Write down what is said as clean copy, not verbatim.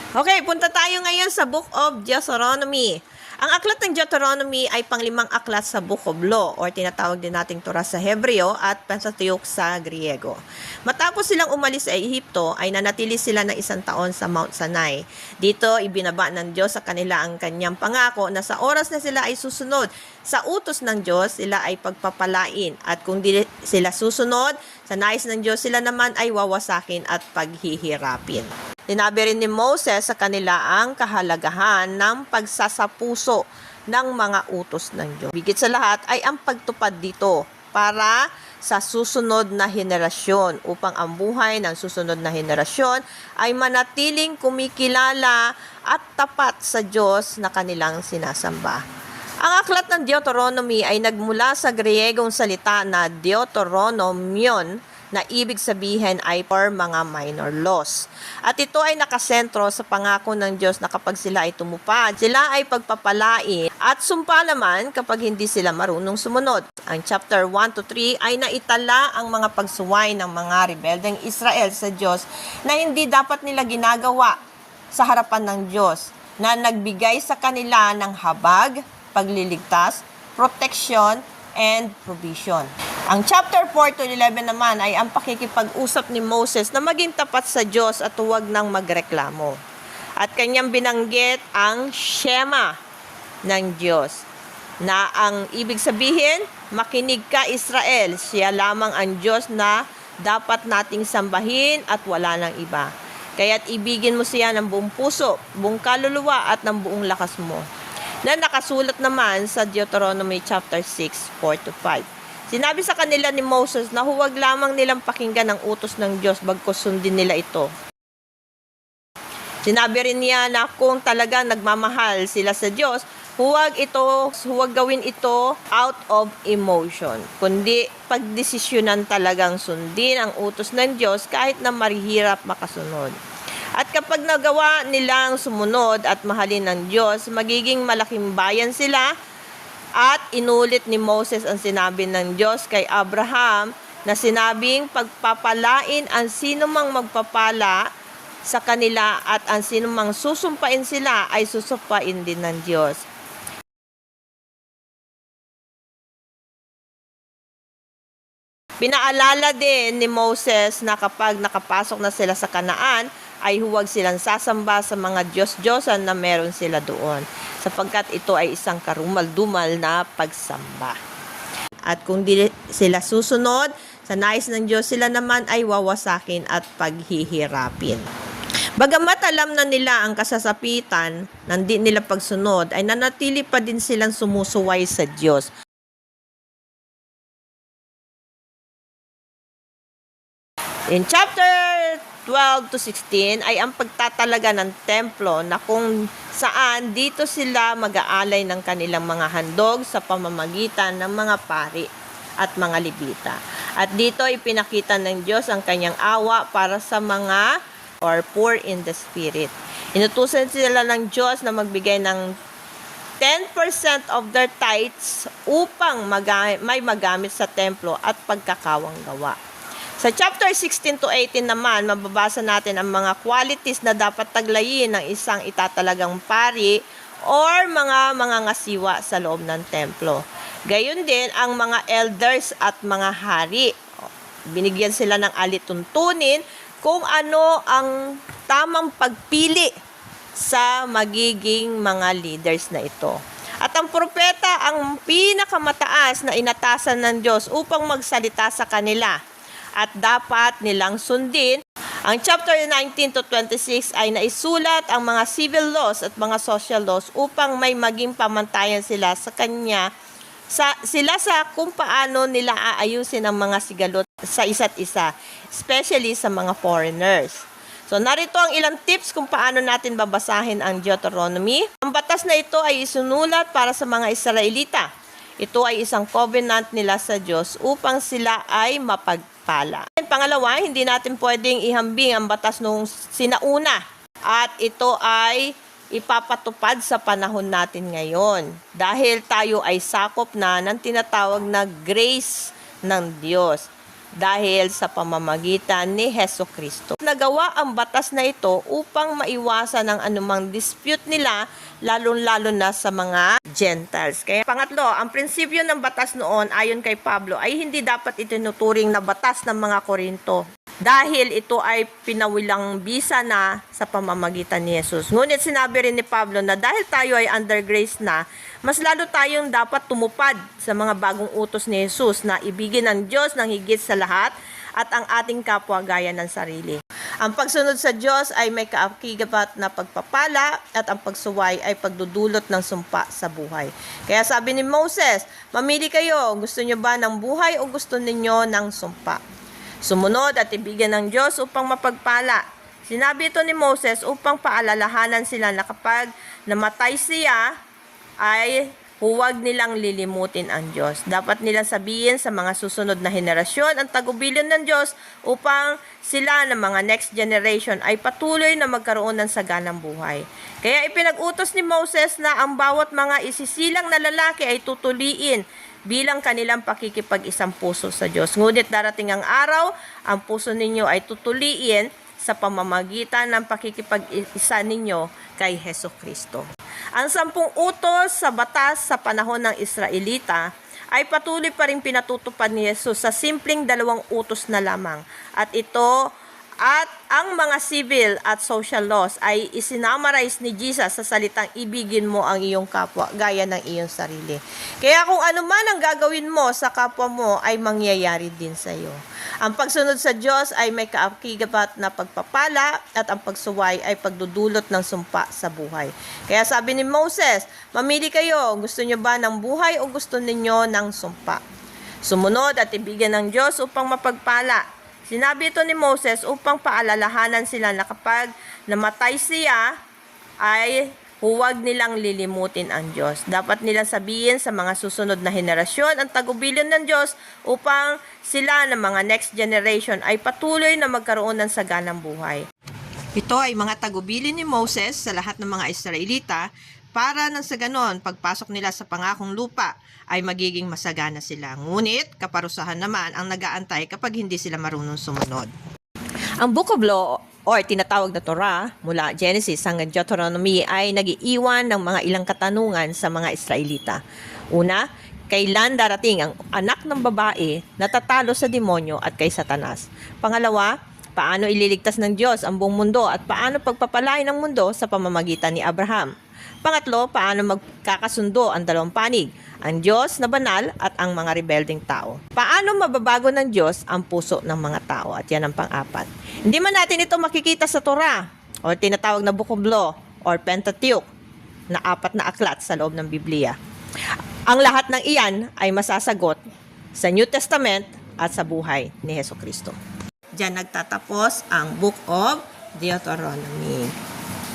Okay, punta tayo ngayon sa Book of Deuteronomy. Ang aklat ng Deuteronomy ay panglimang aklat sa Book of Law or tinatawag din nating Torah sa Hebreo at Pentateuch sa Griego. Matapos silang umalis sa Ehipto ay nanatili sila ng 1 taon sa Mount Sinai. Dito ibinaba ng Diyos sa kanila ang kanyang pangako na sa oras na sila ay susunod sa utos ng Diyos, sila ay pagpapalain at kung di sila susunod, sa nais ng Diyos sila naman ay wawasakin at paghihirapin. Sinabi rin ni Moses sa kanila ang kahalagahan ng pagsasapuso ng mga utos ng Diyos. Bigit sa lahat ay ang pagtupad dito para sa susunod na henerasyon upang ang buhay ng susunod na henerasyon ay manatiling kumikilala at tapat sa Diyos na kanilang sinasamba. Ang aklat ng Deuteronomy ay nagmula sa Griegong salita na Deuteronomion na ibig sabihin ay for mga minor laws. At ito ay nakasentro sa pangako ng Diyos na kapag sila ay tumupad, sila ay pagpapalain at sumpa naman kapag hindi sila marunong sumunod. Ang chapter 1 to 3 ay naitala ang mga pagsuway ng mga rebeldeng Israel sa Diyos na hindi dapat nila ginagawa sa harapan ng Diyos, na nagbigay sa kanila ng habag, pagliligtas, protection, and provision. Ang chapter 4 to 11 naman ay ang pakikipag-usap ni Moses na maging tapat sa Diyos at huwag nang magreklamo. At kanyang binanggit ang Shema ng Diyos, na ang ibig sabihin, makinig ka Israel, siya lamang ang Diyos na dapat nating sambahin at wala nang iba. Kaya't ibigin mo siya ng buong puso, buong kaluluwa at ng buong lakas mo. Na nakasulat naman sa Deuteronomy chapter 6, 4 to 5. Sinabi sa kanila ni Moses na huwag lamang nilang pakinggan ang utos ng Diyos bagkus sundin nila ito. Sinabi rin niya na kung talagang nagmamahal sila sa Diyos, huwag gawin ito out of emotion, kundi pagdesisyonan talagang sundin ang utos ng Diyos kahit na marihirap makasunod. At kapag nagawa nilang sumunod at mahalin ng Diyos, magiging malaking bayan sila. At inulit ni Moses ang sinabi ng Diyos kay Abraham na sinabing pagpapalain ang sino mang magpapala sa kanila at ang sino mang susumpain sila ay susumpain din ng Diyos. Pinaalala din ni Moses na kapag nakapasok na sila sa Kanaan, ay huwag silang sasamba sa mga Diyos-Diyosan na meron sila doon, sapagkat ito ay isang karumal-dumal na pagsamba. At kung di sila susunod, sa nais ng Diyos sila naman ay wawasakin at paghihirapin. Bagamat alam na nila ang kasasapitan ng di nila pagsunod, ay nanatili pa din silang sumusuway sa Diyos. In chapter 12 to 16 ay ang pagtatalaga ng templo na kung saan dito sila mag-aalay ng kanilang mga handog sa pamamagitan ng mga pari at mga Levita. At dito ipinakita ng Diyos ang kanyang awa para sa mga poor in the spirit. Inutusan sila ng Diyos na magbigay ng 10% of their tithes upang may magamit sa templo at pagkakawang gawa. Sa chapter 16 to 18 naman, mababasa natin ang mga qualities na dapat taglayin ng isang itatalagang pari or mga ngasiwa sa loob ng templo. Gayon din ang mga elders at mga hari. Binigyan sila ng alituntunin kung ano ang tamang pagpili sa magiging mga leaders na ito. At ang propeta ang pinakamataas na inatasan ng Diyos upang magsalita sa kanila. At dapat nilang sundin. Ang chapter 19 to 26 ay naisulat ang mga civil laws at mga social laws upang may maging pamantayan sila sa kanya, sa kung paano nila aayusin ang mga sigalot sa isa't isa, especially sa mga foreigners. So narito ang ilang tips kung paano natin babasahin ang Deuteronomy. Ang batas na ito ay isunulat para sa mga Israelita. Ito ay isang covenant nila sa Diyos upang sila ay mapagpala. Pangalawa, hindi natin pwedeng ihambing ang batas nung sinauna. At ito ay ipapatupad sa panahon natin ngayon. Dahil tayo ay sakop na ng tinatawag na grace ng Diyos. dahil sa pamamagitan ni Heso Kristo. Nagawa ang batas na ito upang maiwasan ang anumang dispute nila, lalong-lalo na sa mga Gentiles. Kaya pangatlo, ang prinsipyo ng batas noon ayon kay Pablo ay hindi dapat itinuturing na batas ng mga Korinto, dahil ito ay pinawilang bisa na sa pamamagitan ni Jesus. Ngunit sinabi rin ni Pablo na dahil tayo ay under grace na, mas lalo tayong dapat tumupad sa mga bagong utos ni Jesus na ibigin ng Diyos ng higit sa lahat at ang ating kapwa gaya ng sarili. Ang pagsunod sa Diyos ay may kaakibat na pagpapala at ang pagsuway ay pagdudulot ng sumpa sa buhay. Kaya sabi ni Moses, mamili kayo, gusto nyo ba ng buhay o gusto ninyo ng sumpa? Sumunod at ibigin ng Diyos upang mapagpala. Sinabi ito ni Moses upang paalalahanan sila na kapag namatay siya, ay huwag nilang lilimutin ang Diyos. Dapat nilang sabihin sa mga susunod na henerasyon ang tagubilin ng Diyos upang sila ng mga next generation ay patuloy na magkaroon ng saganang buhay. Kaya ipinag-utos ni Moses na ang bawat mga isisilang na lalaki ay tutuliin bilang kanilang pakikipag-isang puso sa Diyos. Ngunit darating ang araw, ang puso ninyo ay tutuliin sa pamamagitan ng pakikipag-isa ninyo kay Heso Kristo. Ang 10 utos sa batas sa panahon ng Israelita ay patuloy pa rin pinatutupad ni Jesus sa simpleng 2 utos na lamang. At ang mga civil at social laws ay isinamarize ni Jesus sa salitang ibigin mo ang iyong kapwa gaya ng iyong sarili. Kaya kung ano man ang gagawin mo sa kapwa mo ay mangyayari din sa iyo. Ang pagsunod sa Diyos ay may kaakibat na pagpapala at ang pagsuway ay pagdudulot ng sumpa sa buhay. Kaya sabi ni Moses, mamili kayo, gusto niyo ba ng buhay o gusto ninyo ng sumpa? Sumunod at ibigin ng Diyos upang mapagpala. Sinabi ito ni Moses upang paalalahanan sila na kapag namatay siya, ay huwag nilang lilimutin ang Diyos. Dapat nilang sabihin sa mga susunod na henerasyon ang tagubilin ng Diyos upang sila ng mga next generation ay patuloy na magkaroon ng saganang buhay. Ito ay mga tagubilin ni Moses sa lahat ng mga Israelita para nang sa ganon, pagpasok nila sa pangakong lupa ay magiging masagana sila. Ngunit, kaparusahan naman ang nag-aantay kapag hindi sila marunong sumunod. Ang Book of Law or tinatawag na Torah mula Genesis hanggang Deuteronomy ay nag-iiwan ng mga ilang katanungan sa mga Israelita. Una, kailan darating ang anak ng babae na tatalo sa demonyo at kay Satanas? Pangalawa, paano ililigtas ng Diyos ang buong mundo at paano pagpapalain ng mundo sa pamamagitan ni Abraham? Pangatlo, paano magkakasundo ang dalawang panig, ang Diyos na banal at ang mga rebelding tao? Paano mababago ng Diyos ang puso ng mga tao? At yan ang pang-apat. Hindi man natin ito makikita sa Torah o tinatawag na Book of Law or Pentateuch na 4 na aklat sa loob ng Biblia. Ang lahat ng iyan ay masasagot sa New Testament at sa buhay ni Heso Kristo. Diyan nagtatapos ang Book of Deuteronomy.